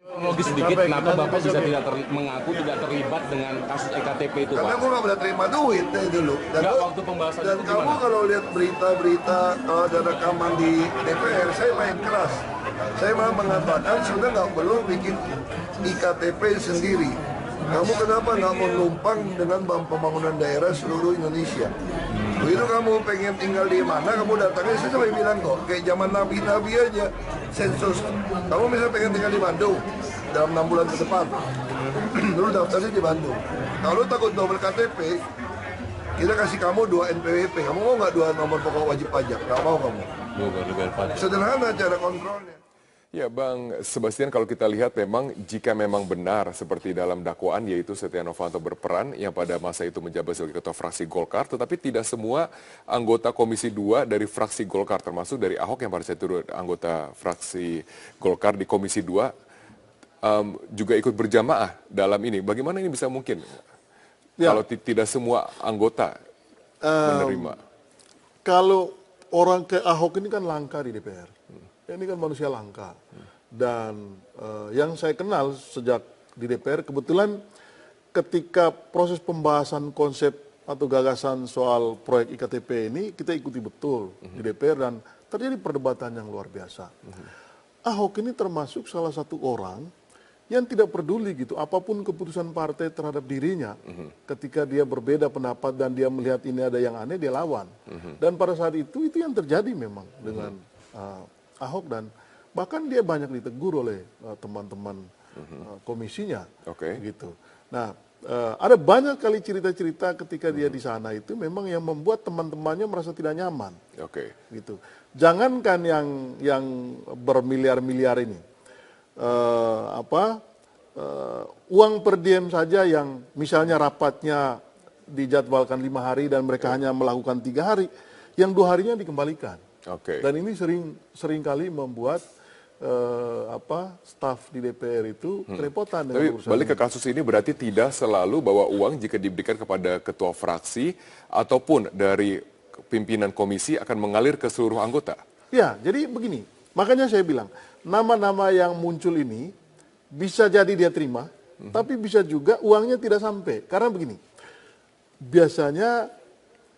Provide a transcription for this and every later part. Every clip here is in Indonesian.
Logis sedikit, kenapa Bapak bisa tidak mengaku tidak terlibat dengan kasus EKTP itu, Pak? Karena gue nggak pernah terima duit dari dulu. Nggak, waktu pembahasan dan itu kamu gimana? kalau lihat berita-berita ada rekaman di DPR, saya main keras. Saya malah mengatakan sudah nggak perlu bikin IKTP sendiri. Kamu kenapa nggak mau numpang dengan Bank Pembangunan Daerah seluruh Indonesia? Begitu kamu pengen tinggal di mana, kamu datangnya, saya sampai bilang kok, kayak zaman Nabi-Nabi aja, sensus. Kamu misalnya pengen tinggal di Bandung, dalam 6 bulan ke depan, dulu daftarnya di Bandung. Kalau takut double KTP, kita kasih kamu 2 NPWP. Kamu mau nggak 2 nomor pokok wajib pajak? Nggak mau kamu. Sederhana cara kontrolnya. Ya Bang Sebastian, kalau kita lihat memang jika memang benar seperti dalam dakwaan yaitu Setia Novanto berperan yang pada masa itu menjabat sebagai ketua fraksi Golkar, tetapi tidak semua anggota Komisi 2 dari fraksi Golkar termasuk dari Ahok yang pada saat itu anggota fraksi Golkar di Komisi 2 juga ikut berjamaah dalam ini. Bagaimana ini bisa mungkin kalau tidak semua anggota menerima? Kalau orang kayak Ahok ini kan langka di DPR. Ini kan manusia langka. Dan yang saya kenal sejak di DPR, kebetulan ketika proses pembahasan konsep atau gagasan soal proyek IKTP ini, kita ikuti betul di DPR dan terjadi perdebatan yang luar biasa. Ahok ini termasuk salah satu orang yang tidak peduli gitu, apapun keputusan partai terhadap dirinya, ketika dia berbeda pendapat dan dia melihat ini ada yang aneh, dia lawan. Dan pada saat itu yang terjadi memang dengan Ahok, dan bahkan dia banyak ditegur oleh teman-teman komisinya, gitu. Nah, ada banyak kali cerita-cerita ketika dia di sana itu memang yang membuat teman-temannya merasa tidak nyaman, gitu. Jangankan yang bermiliar-miliar ini, uang per diem saja yang misalnya rapatnya dijadwalkan 5 hari dan mereka hanya melakukan 3 hari, yang 2 harinya dikembalikan. Dan ini sering kali membuat staf di DPR itu kerepotan. Tapi balik ke kasus ini berarti tidak selalu bahwa uang jika diberikan kepada ketua fraksi ataupun dari pimpinan komisi akan mengalir ke seluruh anggota. Ya, jadi begini. Makanya saya bilang, nama-nama yang muncul ini bisa jadi dia terima, tapi bisa juga uangnya tidak sampai. Karena begini, biasanya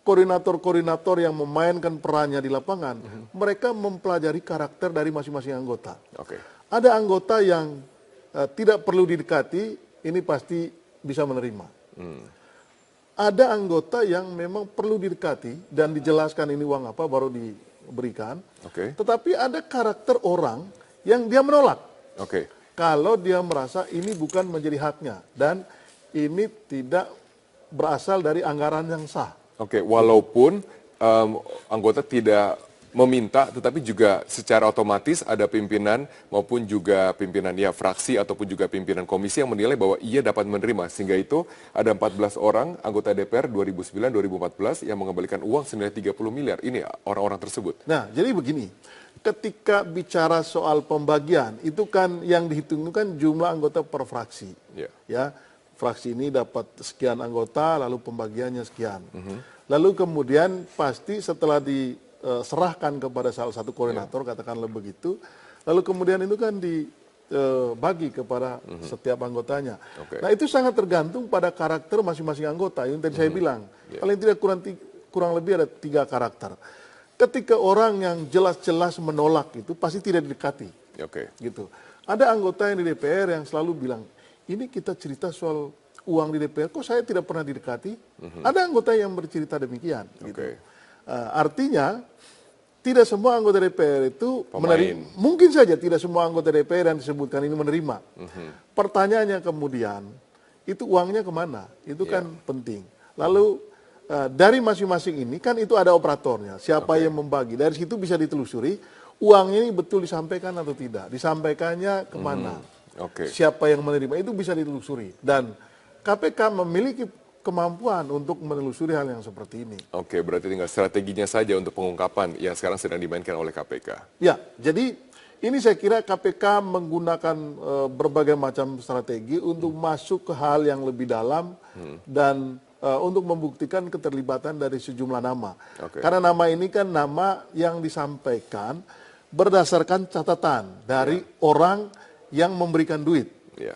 koordinator-koordinator yang memainkan perannya di lapangan, mereka mempelajari karakter dari masing-masing anggota. Ada anggota yang tidak perlu didekati, ini pasti bisa menerima. Ada anggota yang memang perlu didekati dan dijelaskan ini uang apa baru diberikan. Tetapi ada karakter orang yang dia menolak. Kalau dia merasa ini bukan menjadi haknya dan ini tidak berasal dari anggaran yang sah. Walaupun anggota tidak meminta, tetapi juga secara otomatis ada pimpinan maupun juga pimpinan fraksi ataupun juga pimpinan komisi yang menilai bahwa ia dapat menerima. Sehingga itu ada 14 orang anggota DPR 2009-2014 yang mengembalikan uang senilai 30 miliar. Ini orang-orang tersebut. Nah, jadi begini, ketika bicara soal pembagian, itu kan yang dihitung itu kan jumlah anggota per fraksi. Ya. Fraksi ini dapat sekian anggota, lalu pembagiannya sekian. Lalu kemudian pasti setelah diserahkan kepada salah satu koordinator, katakanlah begitu, lalu kemudian itu kan dibagi kepada setiap anggotanya. Nah, itu sangat tergantung pada karakter masing-masing anggota. Yang tadi saya bilang, paling tidak kurang lebih ada 3 karakter. Ketika orang yang jelas-jelas menolak itu pasti tidak didekati. Gitu. Ada anggota yang di DPR yang selalu bilang, ini kita cerita soal uang di DPR, kok saya tidak pernah didekati? Ada anggota yang bercerita demikian. Gitu. Artinya, tidak semua anggota DPR itu menerima. Mungkin saja tidak semua anggota DPR yang disebutkan ini menerima. Pertanyaannya kemudian, itu uangnya kemana? Itu kan penting. Lalu, dari masing-masing ini kan itu ada operatornya. Siapa yang membagi. Dari situ bisa ditelusuri, uangnya ini betul disampaikan atau tidak. Disampaikannya kemana? Siapa yang menerima itu bisa ditelusuri dan KPK memiliki kemampuan untuk menelusuri hal yang seperti ini. Berarti tinggal strateginya saja untuk pengungkapan yang sekarang sedang dimainkan oleh KPK. Ya, jadi ini saya kira KPK menggunakan berbagai macam strategi untuk masuk ke hal yang lebih dalam dan untuk membuktikan keterlibatan dari sejumlah nama. Karena nama ini kan nama yang disampaikan berdasarkan catatan dari orang yang memberikan duit. Ya.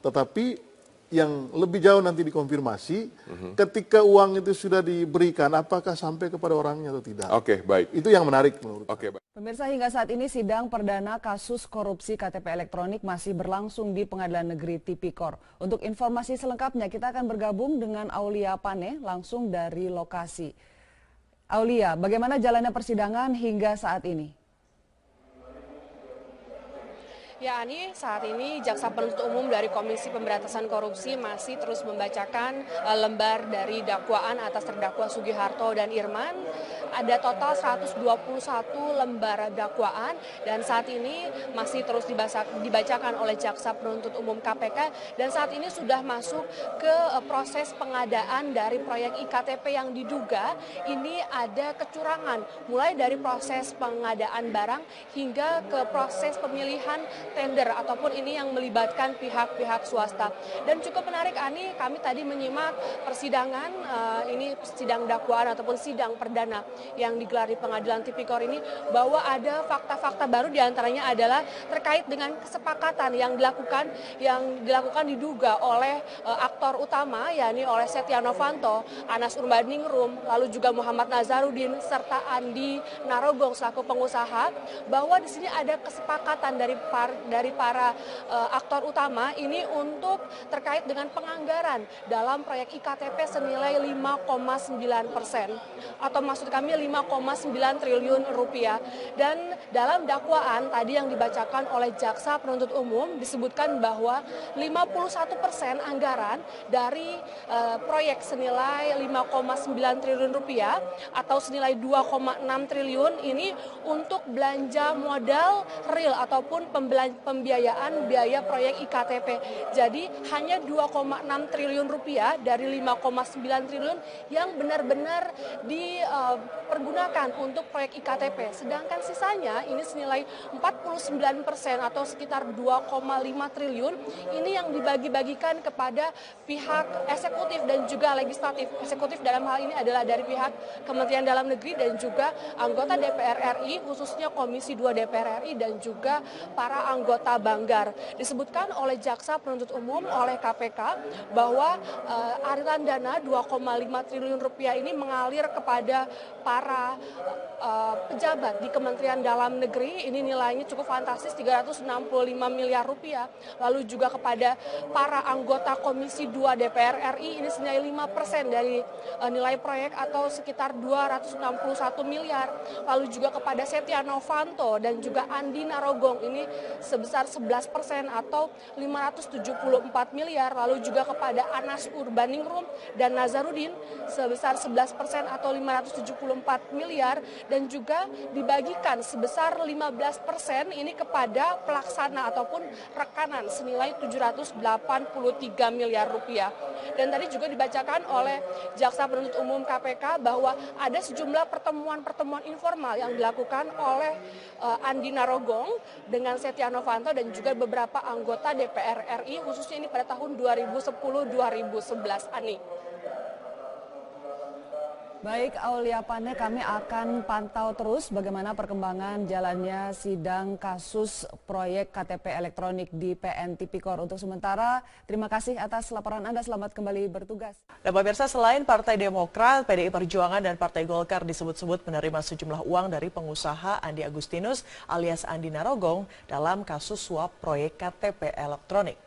Tetapi yang lebih jauh nanti dikonfirmasi, ketika uang itu sudah diberikan, apakah sampai kepada orangnya atau tidak. Oke, baik. Itu yang menarik menurut saya. Oke, baik. Pemirsa, hingga saat ini sidang perdana kasus korupsi KTP elektronik masih berlangsung di Pengadilan Negeri Tipikor. Untuk informasi selengkapnya kita akan bergabung dengan Aulia Pane langsung dari lokasi. Aulia, bagaimana jalannya persidangan hingga saat ini? Ya Ani, saat ini Jaksa Penuntut Umum dari Komisi Pemberantasan Korupsi masih terus membacakan lembar dari dakwaan atas terdakwa Sugiharto dan Irman. Ada total 121 lembar dakwaan dan saat ini masih terus dibacakan oleh Jaksa Penuntut Umum KPK dan saat ini sudah masuk ke proses pengadaan dari proyek IKTP yang diduga ini ada kecurangan. Mulai dari proses pengadaan barang hingga ke proses pemilihan tender ataupun ini yang melibatkan pihak-pihak swasta. Dan cukup menarik Ani, kami tadi menyimak persidangan, ini sidang dakwaan ataupun sidang perdana yang digelar di Pengadilan Tipikor ini, bahwa ada fakta-fakta baru diantaranya adalah terkait dengan kesepakatan yang dilakukan diduga oleh aktor utama, yakni oleh Setia Novanto, Anas Urbaningrum, lalu juga Muhammad Nazarudin serta Andi Narogong selaku pengusaha, bahwa di sini ada kesepakatan dari para aktor utama ini untuk terkait dengan penganggaran dalam proyek IKTP senilai 5,9% atau maksud kami 5,9 triliun rupiah. Dan dalam dakwaan tadi yang dibacakan oleh Jaksa Penuntut Umum disebutkan bahwa 51% anggaran dari proyek senilai 5,9 triliun rupiah atau senilai 2,6 triliun ini untuk belanja modal real ataupun pembiayaan biaya proyek IKTP. Jadi hanya 2,6 triliun rupiah dari 5,9 triliun yang benar-benar dipergunakan untuk proyek IKTP. Sedangkan sisanya ini senilai 49% atau sekitar 2,5 triliun ini yang dibagi-bagikan kepada pihak eksekutif dan juga legislatif. Eksekutif dalam hal ini adalah dari pihak Kementerian Dalam Negeri dan juga anggota DPR RI, khususnya Komisi 2 DPR RI dan juga para anggota Banggar. Disebutkan oleh Jaksa Penuntut Umum oleh KPK bahwa aliran dana 2,5 triliun rupiah ini mengalir kepada para pejabat di Kementerian Dalam Negeri. Ini nilainya cukup fantastis, 365 miliar rupiah. Lalu juga kepada para anggota Komisi 2 DPR RI ini senilai 5% dari nilai proyek atau sekitar 261 miliar. Lalu juga kepada Setia Novanto dan juga Andi Narogong ini sebesar 11% atau 574 miliar. Lalu juga kepada Anas Urbaningrum dan Nazarudin sebesar 11% atau 574 miliar dan juga dibagikan sebesar 15% ini kepada pelaksana ataupun rekanan senilai 783 miliar rupiah. Dan tadi juga dibacakan oleh Jaksa Penuntut Umum KPK bahwa ada sejumlah pertemuan-pertemuan informal yang dilakukan oleh Andi Narogong dengan Setia Novanto dan juga beberapa anggota DPR RI khususnya ini pada tahun 2010-2011. Ani. Baik, Aulia Pane, kami akan pantau terus bagaimana perkembangan jalannya sidang kasus proyek KTP elektronik di PN Tipikor. Untuk sementara, terima kasih atas laporan Anda. Selamat kembali bertugas. Dan pemirsa, selain Partai Demokrat, PDI Perjuangan dan Partai Golkar disebut-sebut menerima sejumlah uang dari pengusaha Andi Agustinus alias Andi Narogong dalam kasus suap proyek KTP elektronik.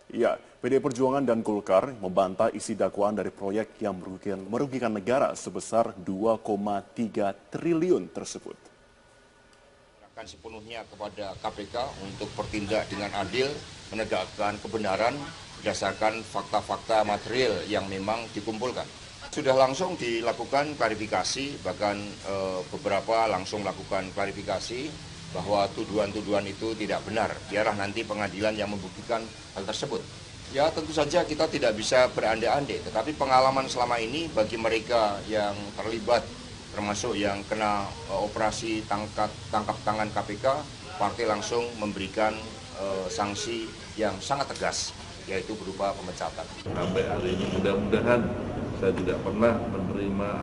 Ya, PDI Perjuangan dan Golkar membantah isi dakwaan dari proyek yang merugikan negara sebesar 2,3 triliun tersebut. Akan sepenuhnya kepada KPK untuk bertindak dengan adil, menegakkan kebenaran berdasarkan fakta-fakta material yang memang dikumpulkan. Sudah langsung dilakukan klarifikasi, bahkan beberapa langsung melakukan klarifikasi bahwa tuduhan-tuduhan itu tidak benar. Biarlah nanti pengadilan yang membuktikan hal tersebut. Ya tentu saja kita tidak bisa berandai-andai, tetapi pengalaman selama ini bagi mereka yang terlibat, termasuk yang kena operasi tangkap tangan KPK, partai langsung memberikan sanksi yang sangat tegas, yaitu berupa pemecatan. Sampai hari ini mudah-mudahan saya tidak pernah menerima